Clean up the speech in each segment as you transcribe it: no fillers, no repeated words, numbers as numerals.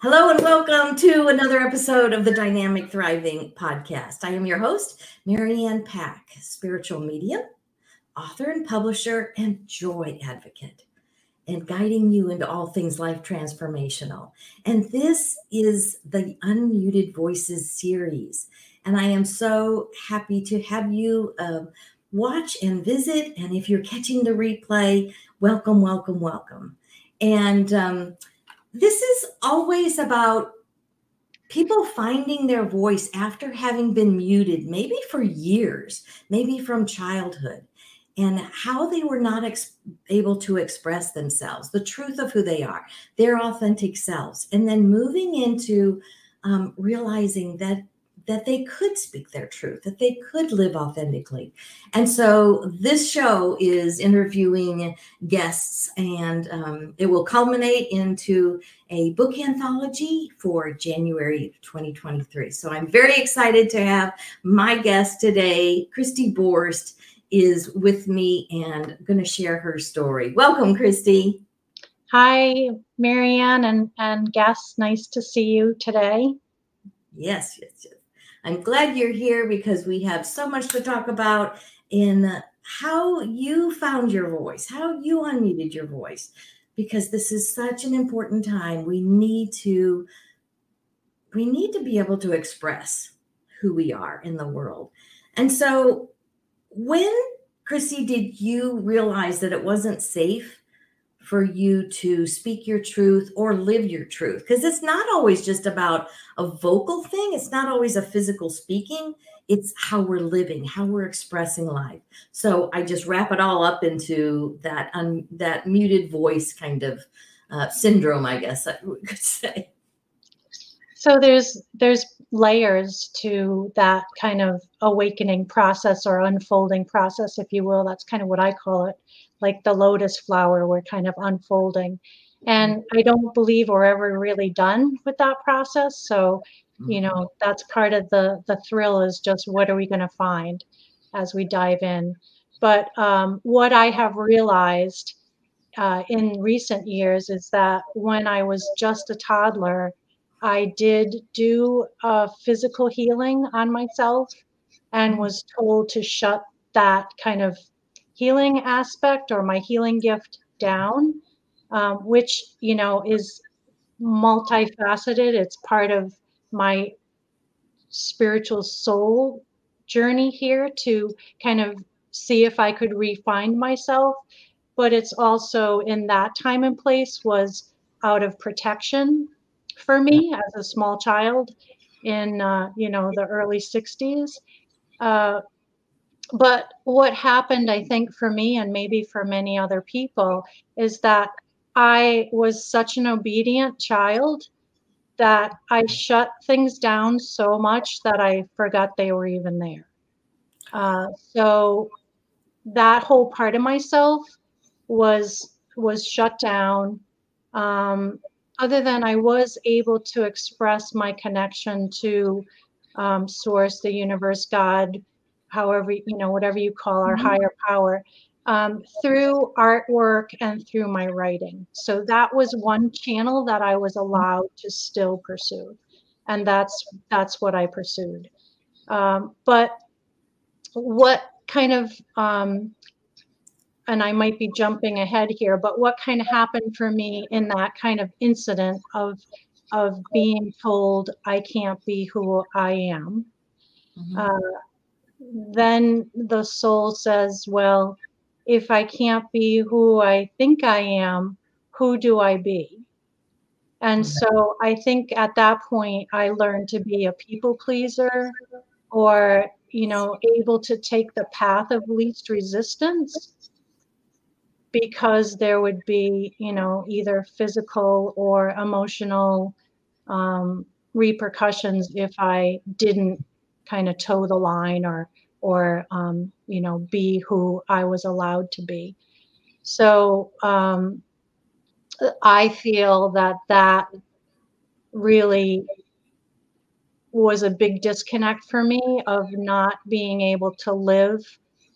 Hello and welcome to another episode of the Dynamic Thriving podcast. I am your host, Marianne Pack, spiritual medium, author and publisher, and joy advocate, and guiding you into all things life transformational. And this is the Unmuted Voices series. And I am so happy to have you watch and visit. And if you're catching the replay, welcome, welcome, welcome. And this is always about people finding their voice after having been muted, maybe for years, maybe from childhood, and how they were not able to express themselves, the truth of who they are, their authentic selves, and then moving into realizing that they could speak their truth, that they could live authentically. And so this show is interviewing guests, and it will culminate into a book anthology for January 2023. So I'm very excited to have my guest today. Kristi Borst is with me and going to share her story. Welcome, Kristi. Hi, Marianne and guests. Nice to see you today. Yes. I'm glad you're here because we have so much to talk about in how you found your voice, how you unmuted your voice, because this is such an important time. We need to be able to express who we are in the world. And so when, Kristi, did you realize that it wasn't safe for you to speak your truth or live your truth? Because it's not always just about a vocal thing. It's not always a physical speaking. It's how we're living, how we're expressing life. So I just wrap it all up into that muted voice kind of syndrome, I guess I could say. So there's layers to that kind of awakening process or unfolding process, if you will. That's kind of what I call it, like the lotus flower. We're kind of unfolding. And I don't believe we're ever really done with that process. So, that's part of the thrill, is just what are we going to find as we dive in. But what I have realized in recent years is that when I was just a toddler, I did do physical healing on myself and was told to shut that kind of healing aspect or my healing gift down, which, is multifaceted. It's part of my spiritual soul journey here to kind of see if I could refine myself. But it's also, in that time and place, was out of protection for me as a small child in the early 60s. But what happened, I think, for me and maybe for many other people, is that I was such an obedient child that I shut things down so much that I forgot they were even there. So that whole part of myself was shut down. Other than I was able to express my connection to source, the universe, God, however, whatever you call our higher power, through artwork and through my writing. So that was one channel that I was allowed to still pursue. And that's what I pursued. But what kind of, and I might be jumping ahead here, but what kind of happened for me in that kind of incident of being told I can't be who I am? Then the soul says, well, if I can't be who I think I am, who do I be? And so I think at that point, I learned to be a people pleaser, or, able to take the path of least resistance, because there would be, either physical or emotional repercussions if I didn't kind of toe the line or be who I was allowed to be. So I feel that really was a big disconnect for me, of not being able to live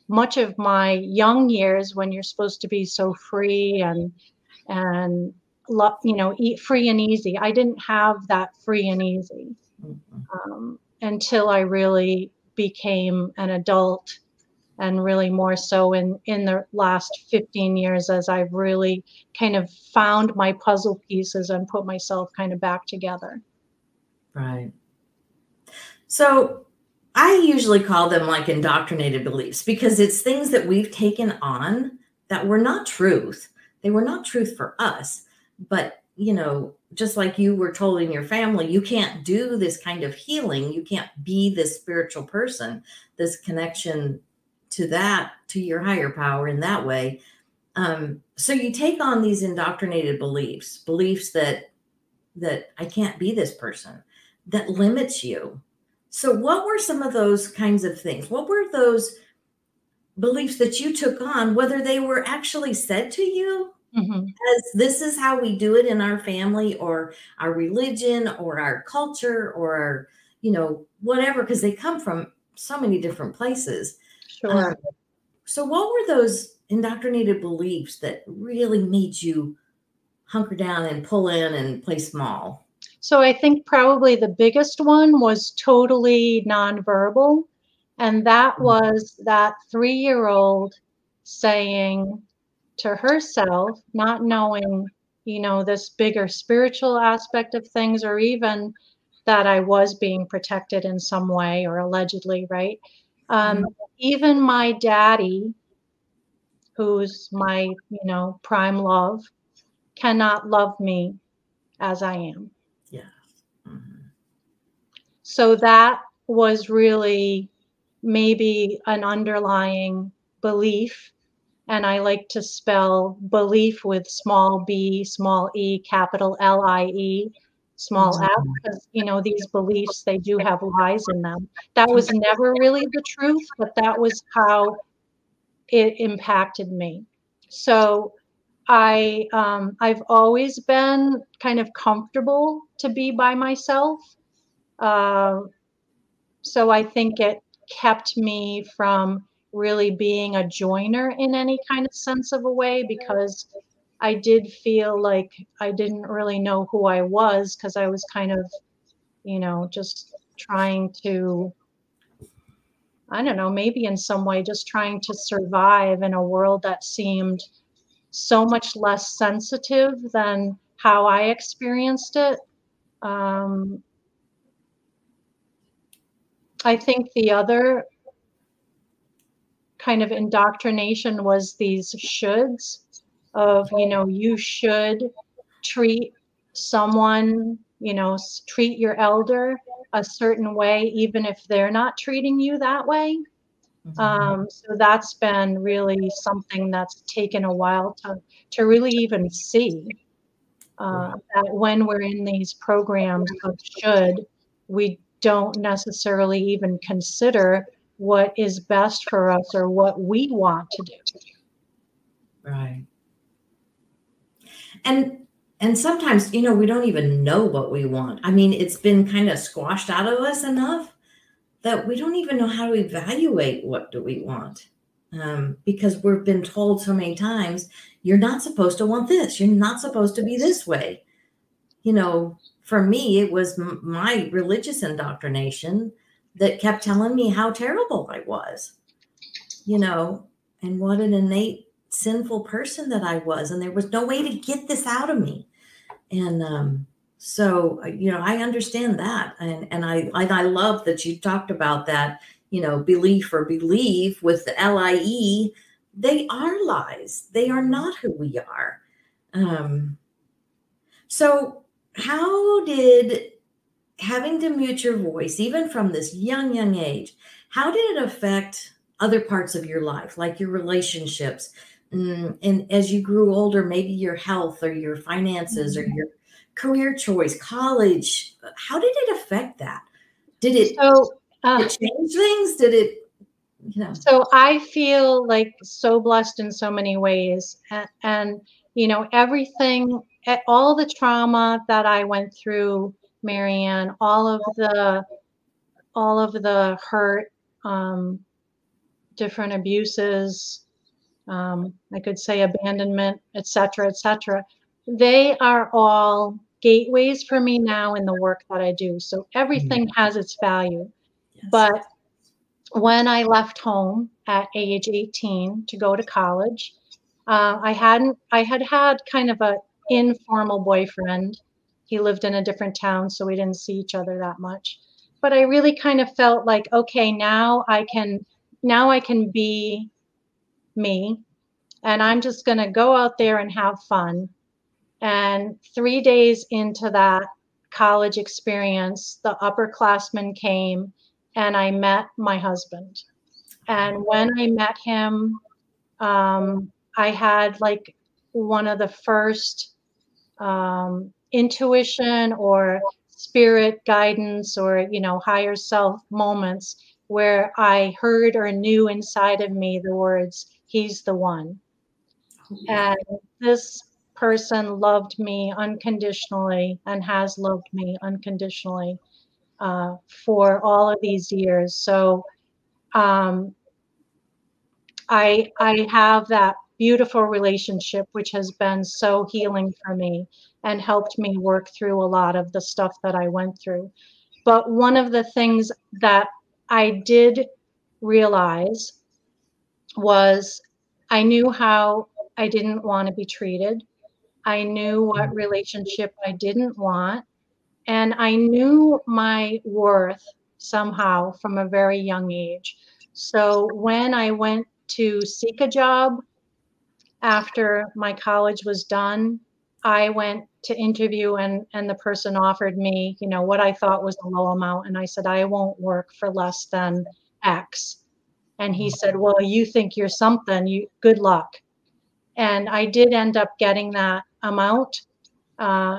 much of my young years, when you're supposed to be so free and eat free and easy. I didn't have that free and easy until I really became an adult, and really more so in the last 15 years, as I've really kind of found my puzzle pieces and put myself kind of back together. Right. So I usually call them like indoctrinated beliefs, because it's things that we've taken on that were not truth. They were not truth for us, but just like you were told in your family, you can't do this kind of healing. You can't be this spiritual person, this connection to your higher power in that way. So you take on these indoctrinated beliefs that I can't be this person, that limits you. So what were some of those kinds of things? What were those beliefs that you took on, whether they were actually said to you as this is how we do it in our family or our religion or our culture or our, whatever, because they come from so many different places. Sure. So what were those indoctrinated beliefs that really made you hunker down and pull in and play small? So I think probably the biggest one was totally nonverbal. And that was that 3-year-old saying to herself, not knowing, this bigger spiritual aspect of things, or even that I was being protected in some way, or allegedly, right? Even my daddy, who's my, prime love, cannot love me as I am. Yeah. So that was really maybe an underlying belief. And I like to spell belief with small b, small e, capital Lie, small f, because, these beliefs, they do have lies in them. That was never really the truth, but that was how it impacted me. So I've always been kind of comfortable to be by myself. So I think it kept me from really being a joiner in any kind of sense of a way, because I did feel like I didn't really know who I was, because I was kind of, just trying to, I don't know, maybe in some way just trying to survive in a world that seemed so much less sensitive than how I experienced it. I think the other kind of indoctrination was these shoulds of, you should treat someone, treat your elder a certain way, even if they're not treating you that way. So that's been really something that's taken a while to really even see, that when we're in these programs of should, we don't necessarily even consider what is best for us or what we want to do. Right. And sometimes, we don't even know what we want. I mean, it's been kind of squashed out of us enough that we don't even know how to evaluate what do we want. Because we've been told so many times, you're not supposed to want this. You're not supposed to be this way. For me, it was my religious indoctrination that kept telling me how terrible I was, and what an innate sinful person that I was. And there was no way to get this out of me. And so, I understand that. And I love that you talked about that, belief or believe with the LIE. They are lies. They are not who we are. So how did having to mute your voice, even from this young age, how did it affect other parts of your life, like your relationships? And as you grew older, maybe your health or your finances or your career choice, college, how did it affect that? Did it change things? Did it, So I feel like so blessed in so many ways. And everything, all the trauma that I went through, Marianne, all of the hurt, different abuses, I could say abandonment, et cetera, they are all gateways for me now in the work that I do. So everything has its value. Yes. But when I left home at age 18 to go to college, I had kind of a informal boyfriend. He lived in a different town, so we didn't see each other that much. But I really kind of felt like, okay, now I can be me, and I'm just going to go out there and have fun. And 3 days into that college experience, the upperclassmen came and I met my husband. And when I met him, I had like one of the first intuition or spirit guidance or, higher self moments where I heard or knew inside of me the words, "He's the one." And this person loved me unconditionally and has loved me unconditionally for all of these years. So um, I have that beautiful relationship, which has been so healing for me and helped me work through a lot of the stuff that I went through. But one of the things that I did realize was I knew how I didn't want to be treated. I knew what relationship I didn't want. And I knew my worth somehow from a very young age. So when I went to seek a job after my college was done, I went to interview and the person offered me, what I thought was a low amount. And I said, I won't work for less than X. And he said, well, you think you're something, good luck. And I did end up getting that amount.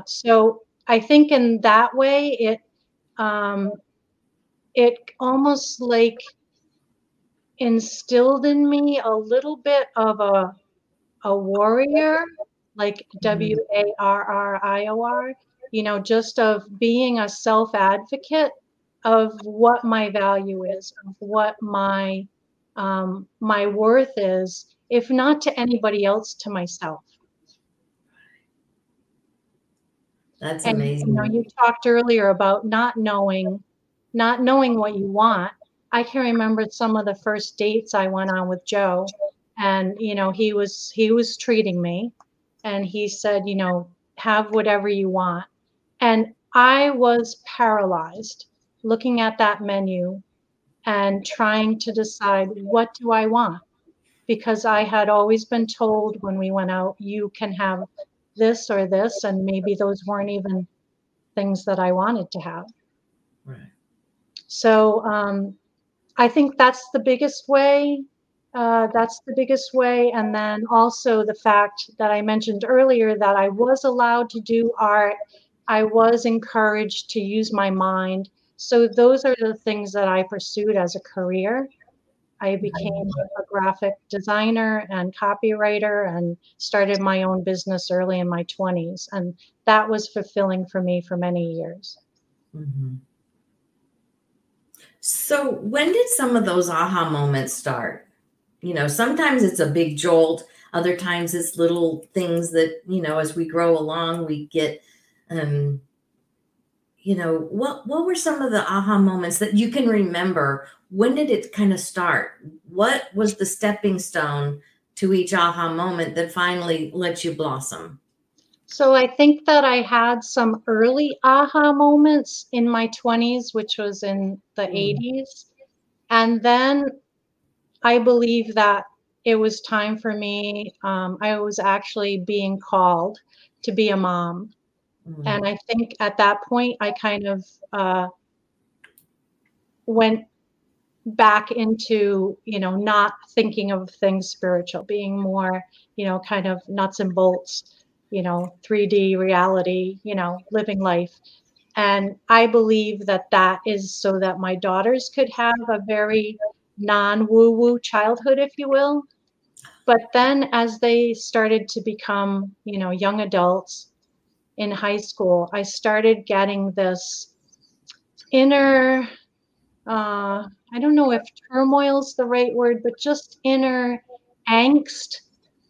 So I think in that way, it almost like instilled in me a little bit of a warrior, like WARRIOR, just of being a self advocate of what my value is, of what my worth is, if not to anybody else, to myself. That's amazing. And you talked earlier about not knowing what you want. I can remember some of the first dates I went on with Joe, and he was treating me, and he said, have whatever you want. And I was paralyzed looking at that menu and trying to decide, what do I want? Because I had always been told when we went out, you can have this or this, and maybe those weren't even things that I wanted to have. Right. So I think that's the biggest way. And then also the fact that I mentioned earlier that I was allowed to do art. I was encouraged to use my mind. So those are the things that I pursued as a career. I became a graphic designer and copywriter and started my own business early in my 20s. And that was fulfilling for me for many years. Mm-hmm. So when did some of those aha moments start? Sometimes it's a big jolt. Other times it's little things that, as we grow along, we get, what were some of the aha moments that you can remember? When did it kind of start? What was the stepping stone to each aha moment that finally let you blossom? So I think that I had some early aha moments in my 20s, which was in the 80s. And then I believe that it was time for me. I was actually being called to be a mom. And I think at that point, I kind of went back into, not thinking of things spiritual, being more, kind of nuts and bolts, 3D reality, living life. And I believe that that is so that my daughters could have a very non-woo-woo childhood, if you will. But then as they started to become, young adults in high school, I started getting this inner, I don't know if turmoil is the right word, but just inner angst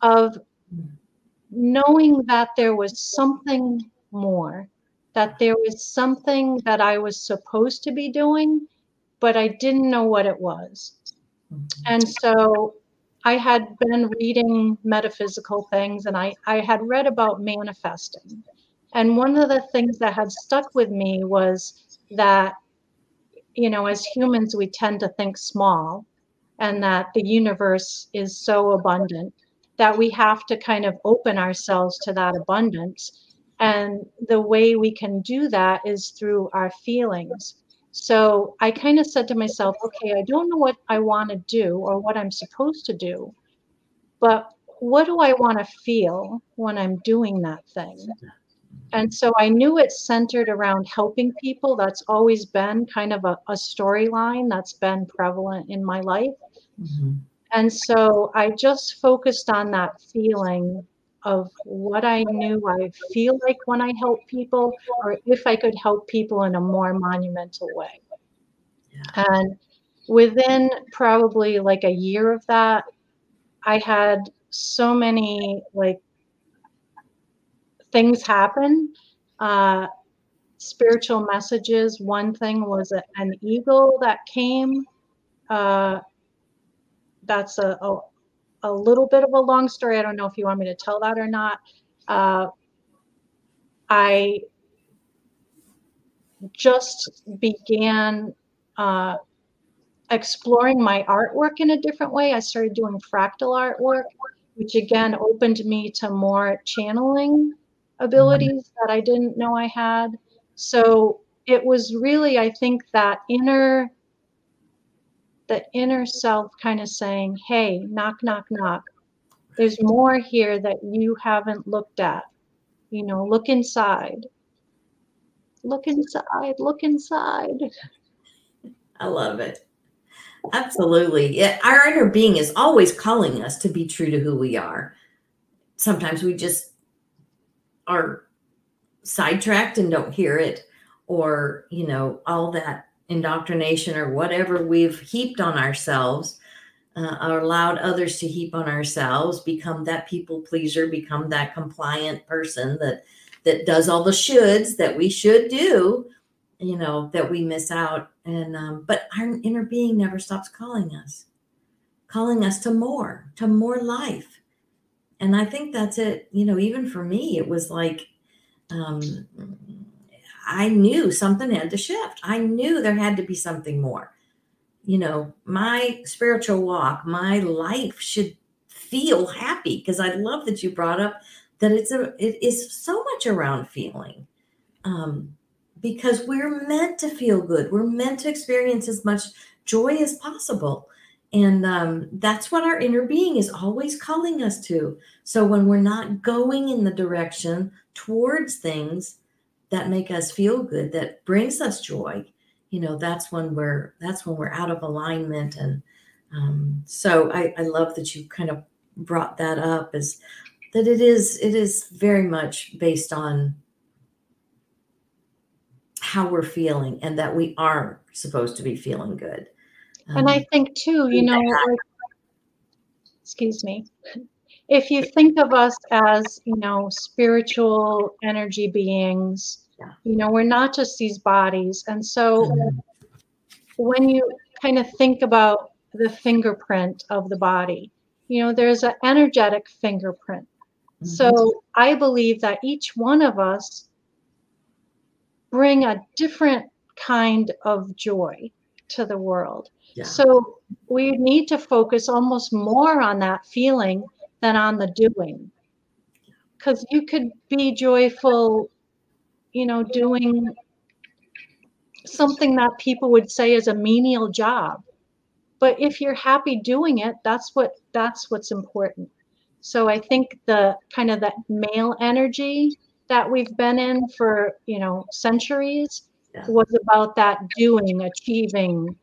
of knowing that there was something more, that there was something that I was supposed to be doing, but I didn't know what it was. And so I had been reading metaphysical things, and I had read about manifesting. And one of the things that had stuck with me was that, you know, as humans, we tend to think small, and that the universe is so abundant that we have to kind of open ourselves to that abundance. And the way we can do that is through our feelings. So I kind of said to myself, okay, I don't know what I want to do or what I'm supposed to do, but what do I want to feel when I'm doing that thing? And so I knew it's centered around helping people. That's always been kind of a storyline that's been prevalent in my life. Mm-hmm. And so I just focused on that feeling of what I knew I feel like when I help people, or if I could help people in a more monumental way. Yeah. And within probably like a year of that, I had so many like things happen. Spiritual messages. One thing was an eagle that came. That's a little bit of a long story. I don't know if you want me to tell that or not. I just began exploring my artwork in a different way. I started doing fractal artwork, which again opened me to more channeling abilities that I didn't know I had. So it was really, I think, that the inner self kind of saying, hey, knock, knock, knock. There's more here that you haven't looked at. You know, look inside. Look inside. Look inside. I love it. Absolutely. Yeah, our inner being is always calling us to be true to who we are. Sometimes we just are sidetracked and don't hear it, or, you know, all that indoctrination or whatever we've heaped on ourselves, or allowed others to heap on ourselves, become that people pleaser, become that compliant person that does all the shoulds that we should do, you know, that we miss out. And but our inner being never stops calling us to more life. And I think that's it. You know, even for me, it was like, I knew something had to shift. I knew there had to be something more. You know, my spiritual walk, my life should feel happy, because I love that you brought up that it is so much around feeling, because we're meant to feel good. We're meant to experience as much joy as possible. And that's what our inner being is always calling us to. So when we're not going in the direction towards things that make us feel good, that brings us joy, you know, that's when we're out of alignment. And so I love that you kind of brought that up, is that it is very much based on how we're feeling, and that we are supposed to be feeling good. And I think too, you know, like, excuse me, if you think of us as, you know, spiritual energy beings, Yeah. you know, we're not just these bodies. And so when you kind of think about the fingerprint of the body, you know, there's an energetic fingerprint. So I believe that each one of us bring a different kind of joy to the world. Yeah. So we need to focus almost more on that feeling than on the doing. Because you could be joyful, you know, doing something that people would say is a menial job. But if you're happy doing it, that's what's important. So I think the kind of that male energy that we've been in for, you know, centuries was about that doing, achieving,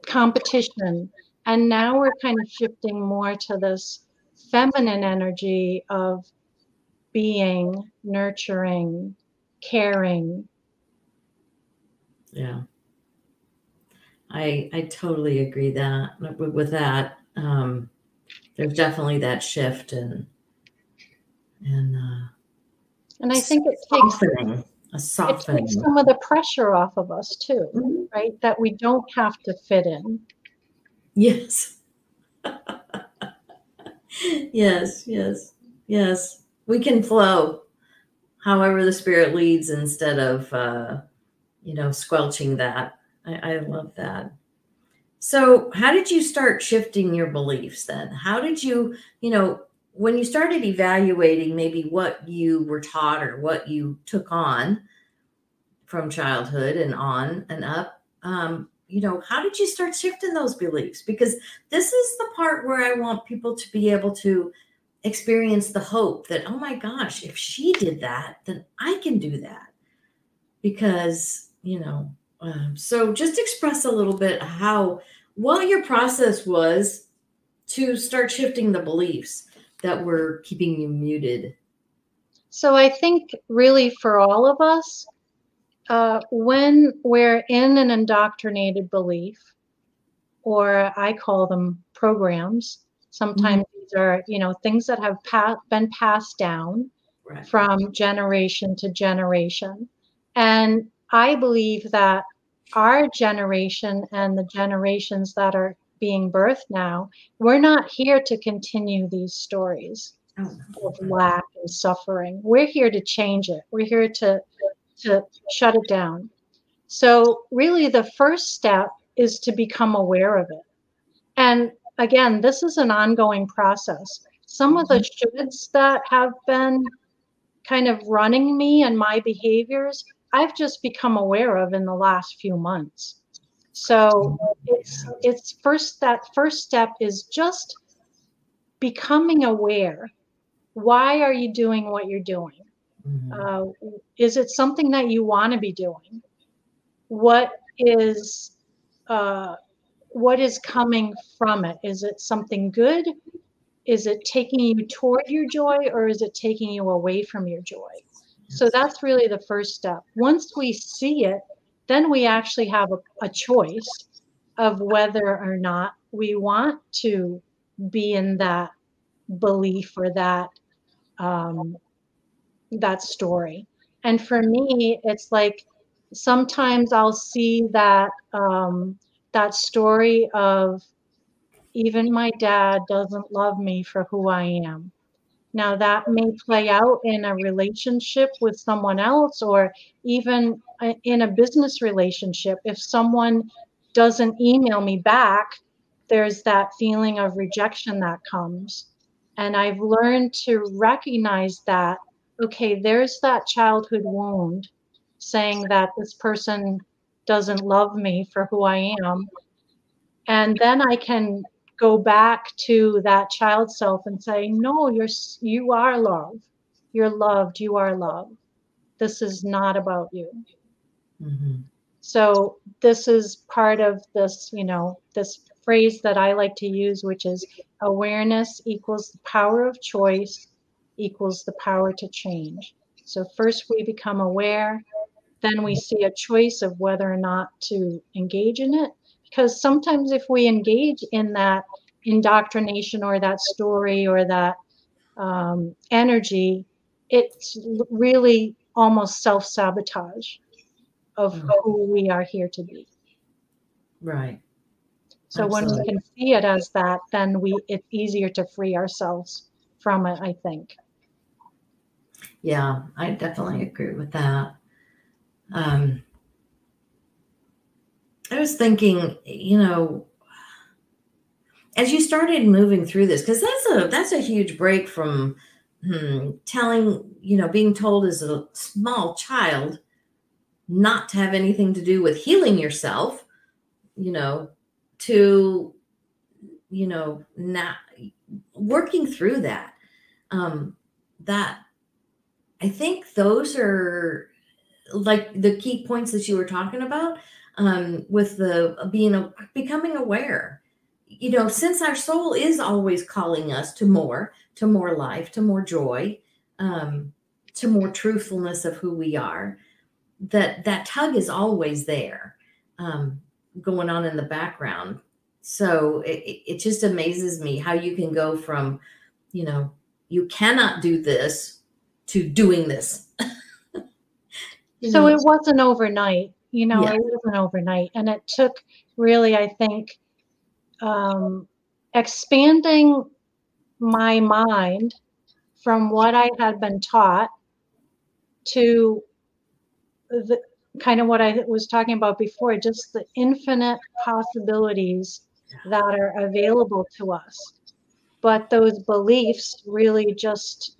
competition. And now we're kind of shifting more to this feminine energy of being, nurturing, caring. Yeah. I totally agree with that. there's definitely that shift and I think it takes some of the pressure off of us too, mm-hmm. right? That we don't have to fit in. Yes. Yes. We can flow however the Spirit leads instead of, squelching that. I love that. So how did you start shifting your beliefs then? How did you, when you started evaluating maybe what you were taught or what you took on from childhood and on and up, how did you start shifting those beliefs? Because this is the part where I want people to be able to experience the hope that, oh my gosh, if she did that, then I can do that. Because, so just express a little bit what your process was to start shifting the beliefs that were keeping you muted. So I think really for all of us, when we're in an indoctrinated belief, or I call them programs, sometimes mm-hmm. these are, things that have been passed down right. from generation to generation. And I believe that our generation and the generations that are being birthed now, we're not here to continue these stories of lack and suffering. We're here to change it. We're here to shut it down. So really the first step is to become aware of it. And again, this is an ongoing process. Some of the shoulds that have been kind of running me and my behaviors, I've just become aware of in the last few months. So that first step is just becoming aware. Why are you doing what you're doing? Mm-hmm. Is it something that you want to be doing? What is coming from it? Is it something good? Is it taking you toward your joy, or is it taking you away from your joy? So that's really the first step. Once we see it, then we actually have a choice of whether or not we want to be in that belief or that story. And for me, it's like sometimes I'll see that that story of even my dad doesn't love me for who I am. Now that may play out in a relationship with someone else, or even in a business relationship. If someone doesn't email me back, there's that feeling of rejection that comes. And I've learned to recognize that, okay, there's that childhood wound saying that this person doesn't love me for who I am. And then I can go back to that child self and say, no, you are loved. You're loved. You are loved. This is not about you. Mm-hmm. So this is part of this, this phrase that I like to use, which is awareness equals the power of choice equals the power to change. So first we become aware, then we see a choice of whether or not to engage in it. Because sometimes if we engage in that indoctrination or that story or that energy, it's really almost self-sabotage of who we are here to be. Right. So Absolutely. When we can see it as that, then it's easier to free ourselves from it, I think. Yeah, I definitely agree with that. I was thinking, as you started moving through this, because that's a huge break from being told as a small child not to have anything to do with healing yourself, to, not working through that. That I think those are like the key points that you were talking about, with the becoming aware, since our soul is always calling us to more life, to more joy, to more truthfulness of who we are, that tug is always there, going on in the background. So it just amazes me how you can go from, you cannot do this to doing this. So it wasn't overnight, Yeah. it wasn't overnight. And it took really, I think, expanding my mind from what I had been taught to the kind of what I was talking about before, just the infinite possibilities that are available to us. But those beliefs really just,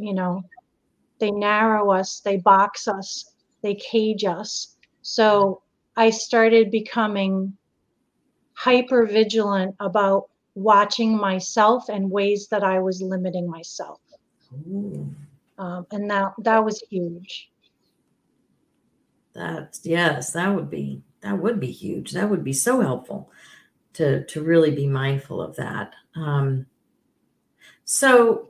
they narrow us, they box us, they cage us. So I started becoming hyper vigilant about watching myself and ways that I was limiting myself. And that was huge. Yes, that would be huge. That would be so helpful to really be mindful of that. So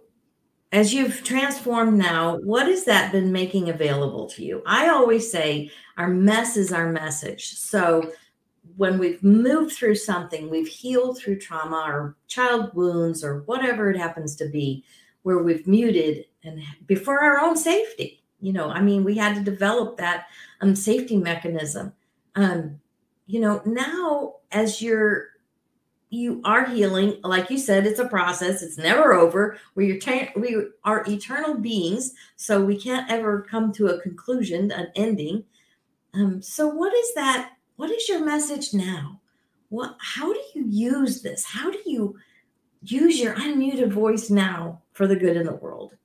as you've transformed now, what has that been making available to you? I always say our mess is our message. So when we've moved through something, we've healed through trauma or child wounds or whatever it happens to be, where we've muted and before our own safety, we had to develop that safety mechanism. Now as you are healing, like you said, it's a process. It's never over. We are eternal beings, so we can't ever come to a conclusion, an ending. So what is that? What is your message now? How do you use this? How do you use your unmuted voice now for the good in the world?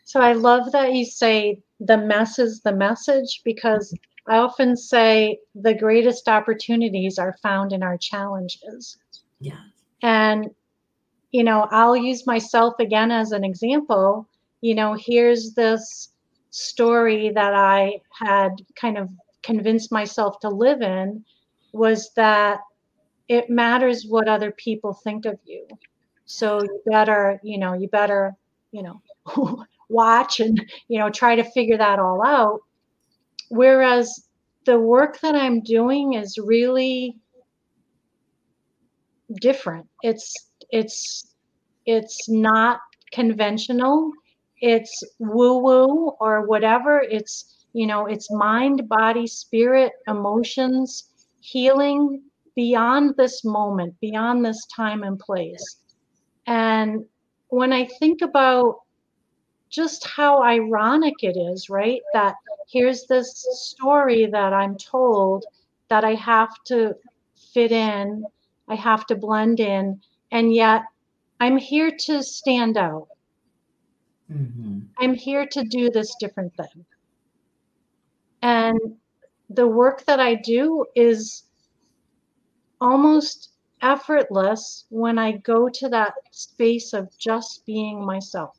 So I love that you say the mess is the message, because I often say the greatest opportunities are found in our challenges. Yeah. And, I'll use myself again as an example. Here's this story that I had kind of convinced myself to live in, was that it matters what other people think of you. So you better, watch and, try to figure that all out. Whereas the work that I'm doing is really different. It's not conventional. It's woo-woo or whatever. It's mind, body, spirit, emotions, healing beyond this moment, beyond this time and place. And when I think about just how ironic it is, right? That here's this story that I'm told that I have to fit in, I have to blend in, and yet I'm here to stand out. Mm-hmm. I'm here to do this different thing. And the work that I do is almost effortless when I go to that space of just being myself.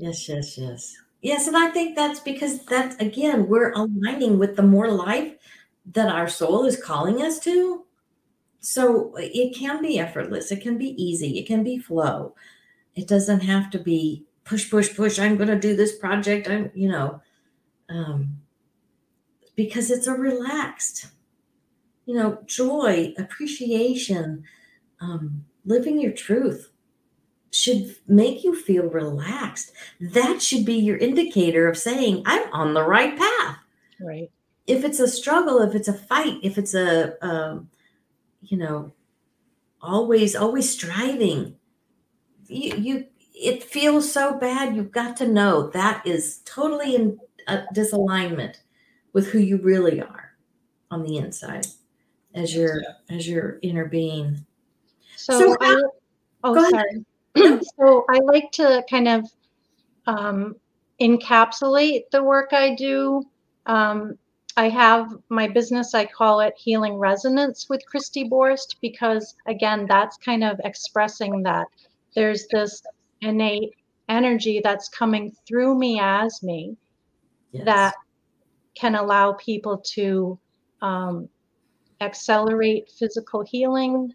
Yes, and I think that's because again, we're aligning with the more life that our soul is calling us to. So it can be effortless. It can be easy. It can be flow. It doesn't have to be push, push, push. I'm going to do this project. Because it's a relaxed, joy, appreciation, living your truth should make you feel relaxed. That should be your indicator of saying, I'm on the right path. Right. If it's a struggle, if it's a fight, if it's always striving, it feels so bad. You've got to know that is totally in disalignment with who you really are on the inside as your inner being. So go sorry. So I like to kind of encapsulate the work I do. I have my business, I call it Healing Resonance with Kristi Borst, because again, that's kind of expressing that there's this innate energy that's coming through me as me. Yes. That can allow people to accelerate physical healing,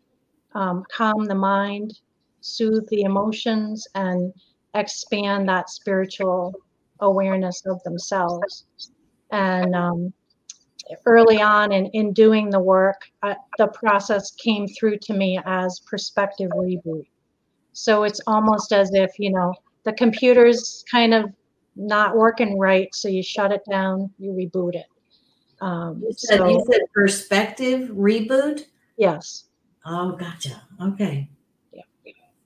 calm the mind, soothe the emotions, and expand that spiritual awareness of themselves. And early on in doing the work, the process came through to me as perspective reboot. So it's almost as if, the computer's kind of not working right. So you shut it down, you reboot it. You said perspective reboot? Yes. Oh, gotcha. Okay. Yeah.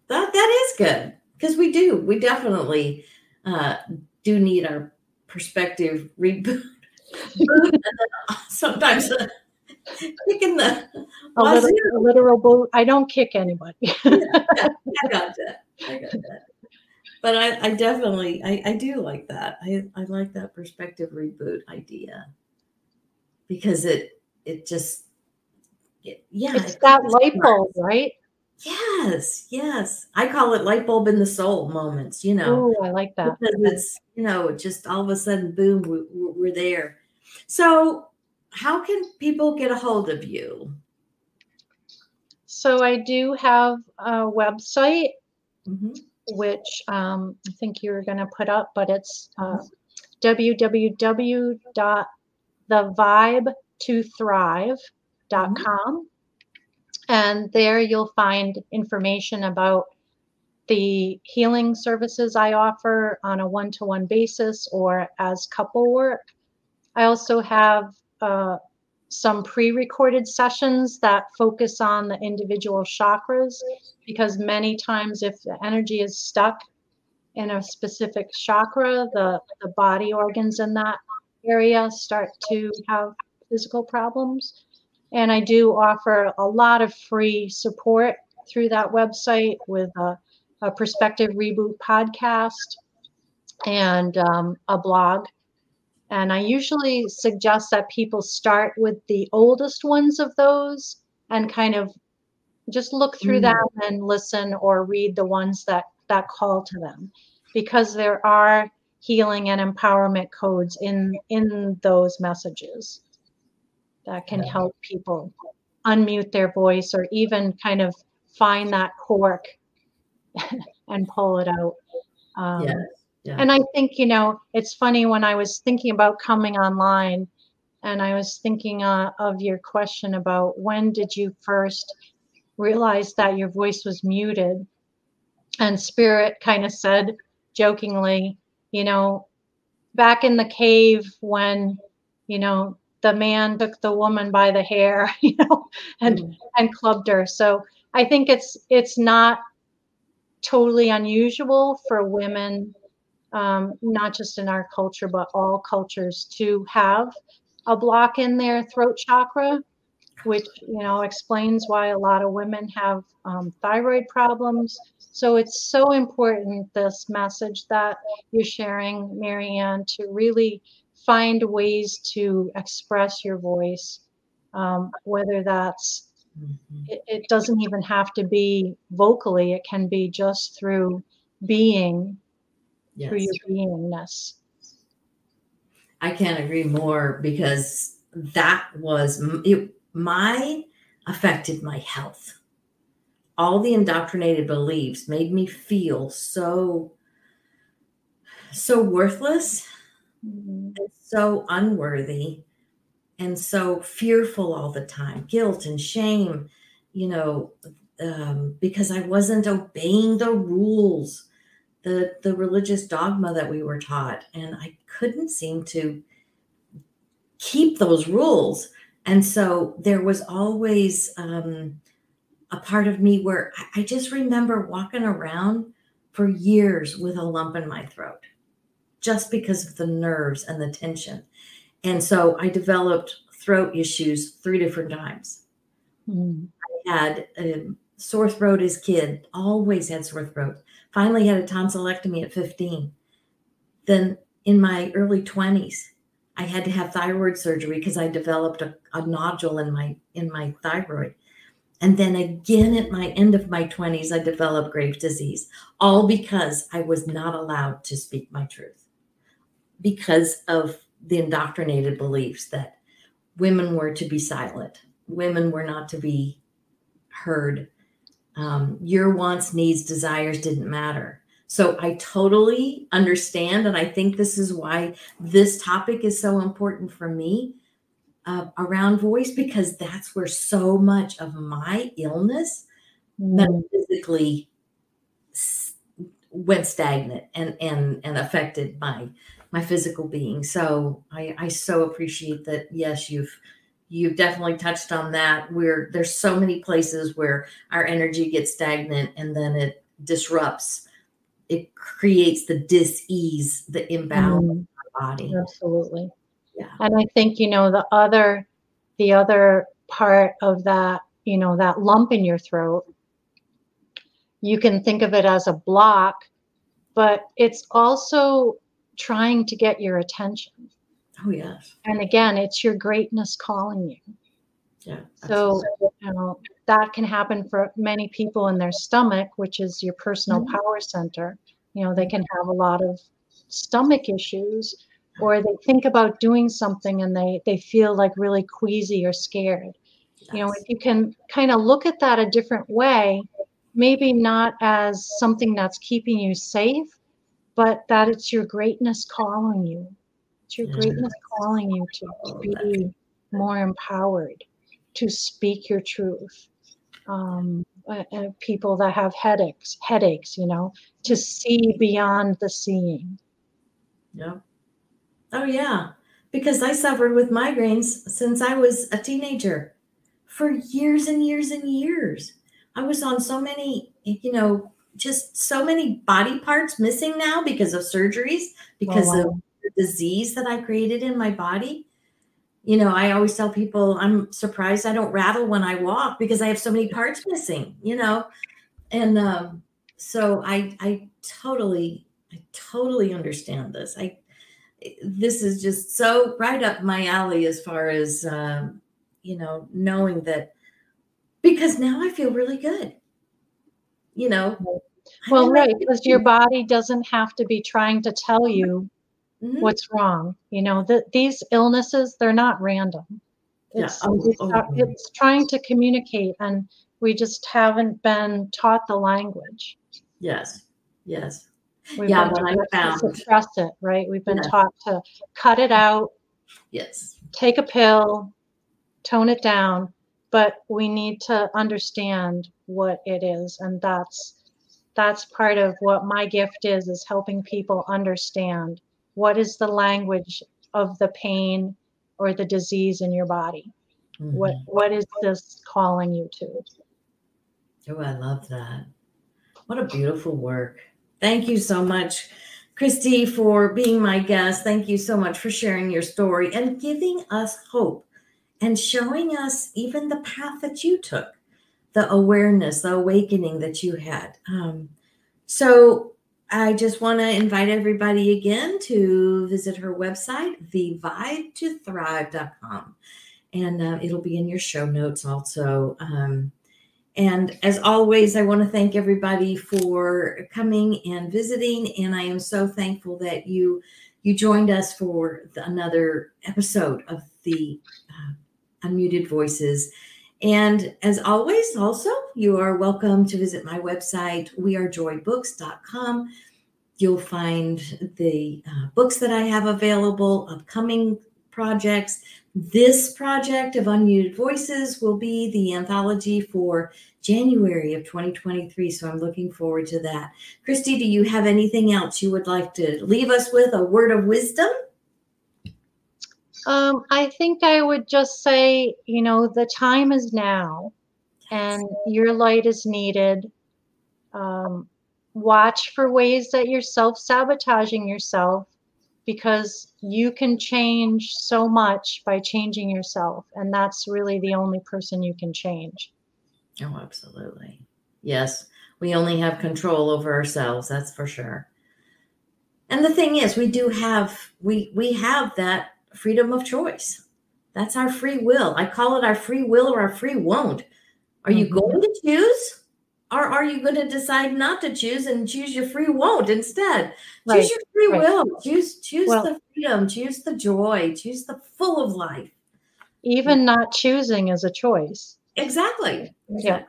That is good, because we definitely do need our perspective reboot. Sometimes kicking the a literal boot. I don't kick anybody. Yeah, I got that. But I definitely I do like that. I like that perspective reboot idea, because it's that light bulb, right? Yes. I call it light bulb in the soul moments, Oh, I like that. Because it's, just all of a sudden, boom, we're there. So how can people get a hold of you? So I do have a website, which I think you were going to put up, but it's www.thevibetothrive.com. And there you'll find information about the healing services I offer on a one-to-one basis or as couple work. I also have some pre-recorded sessions that focus on the individual chakras, because many times if the energy is stuck in a specific chakra, the body organs in that area start to have physical problems. And I do offer a lot of free support through that website with a Perspective Reboot podcast and a blog. And I usually suggest that people start with the oldest ones of those and kind of just look through them and listen or read the ones that call to them, because there are healing and empowerment codes in those messages that can help people unmute their voice or even kind of find that cork and pull it out. And I think, it's funny, when I was thinking about coming online and I was thinking of your question about when did you first realize that your voice was muted, and Spirit kind of said jokingly, back in the cave when, the man took the woman by the hair, and clubbed her. So I think it's not totally unusual for women, not just in our culture, but all cultures, to have a block in their throat chakra, which, explains why a lot of women have thyroid problems. So it's so important, this message that you're sharing, Marianne, to really find ways to express your voice, whether that's, it doesn't even have to be vocally, it can be just through being, through your beingness. I can't agree more, because that was affected my health. All the indoctrinated beliefs made me feel so worthless, and so unworthy, and so fearful all the time, guilt and shame, because I wasn't obeying the rules, the religious dogma that we were taught, and I couldn't seem to keep those rules. And so there was always a part of me where I just remember walking around for years with a lump in my throat, just because of the nerves and the tension. And so I developed throat issues 3 different times. I had a sore throat as a kid, always had sore throat. Finally had a tonsillectomy at 15. Then in my early 20s, I had to have thyroid surgery because I developed a nodule in my thyroid. And then again at my end of my 20s, I developed Graves' disease, all because I was not allowed to speak my truth, because of the indoctrinated beliefs that women were to be silent, women were not to be heard. Your wants, needs, desires didn't matter. So I totally understand. And I think this is why this topic is so important for me. around voice, because that's where so much of my illness metaphysically went stagnant and affected my physical being. So I so appreciate that. Yes, you've definitely touched on that, where there's so many places where our energy gets stagnant and then it disrupts. It creates the dis-ease, the imbalance in our body. Absolutely. Yeah. And I think, the other part of that, that lump in your throat, you can think of it as a block, but it's also trying to get your attention. Oh, yes. And again, it's your greatness calling you. Yeah. So, that can happen for many people in their stomach, which is your personal power center. They can have a lot of stomach issues, or they think about doing something and they feel like really queasy or scared. Yes. If you can kind of look at that a different way, maybe not as something that's keeping you safe, but that it's your greatness calling you. It's your greatness calling you to be more empowered, to speak your truth. People that have headaches, to see beyond the seeing. Yeah. Oh, yeah. Because I suffered with migraines since I was a teenager for years and years and years. I was on so many, just so many body parts missing now because of surgeries, because of the disease that I created in my body. I always tell people I'm surprised I don't rattle when I walk because I have so many parts missing, and so I totally understand this. This is just so right up my alley as far as, knowing that, because now I feel really good, Well, right, because your body doesn't have to be trying to tell you what's wrong. These illnesses, they're not random. It's trying to communicate, and we just haven't been taught the language. Yes. Yes. We've been taught to suppress it, right? We've been taught to cut it out. Yes. Take a pill, tone it down, but we need to understand what it is, and that's part of what my gift is helping people understand what is the language of the pain or the disease in your body. What is this calling you to? Oh, I love that. What a beautiful work. Thank you so much, Kristi, for being my guest. Thank you so much for sharing your story and giving us hope and showing us even the path that you took, the awareness, the awakening that you had. So I just want to invite everybody again to visit her website, thevibetothrive.com. And it'll be in your show notes also. And as always, I want to thank everybody for coming and visiting. And I am so thankful that you joined us for another episode of the Unmuted Voices. And as always, also, you are welcome to visit my website, wearejoybooks.com. You'll find the books that I have available, upcoming projects. This project of Unmuted Voices will be the anthology for January of 2023. So I'm looking forward to that. Kristi, do you have anything else you would like to leave us with, a word of wisdom? I think I would just say, the time is now, and your light is needed. Watch for ways that you're self-sabotaging yourself, because you can change so much by changing yourself. And that's really the only person you can change. Oh, absolutely. Yes. We only have control over ourselves. That's for sure. And the thing is, we have that freedom of choice. That's our free will. I call it our free will or our free won't. Are you going to choose, or are you going to decide not to choose and choose your free won't instead? Right. Choose your free will. Choose the freedom. Choose the joy. Choose the full of life. Even not choosing is a choice. Exactly. Yeah.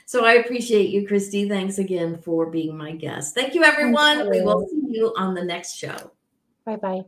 So I appreciate you, Kristi. Thanks again for being my guest. Thank you, everyone. We will see you on the next show. Bye-bye.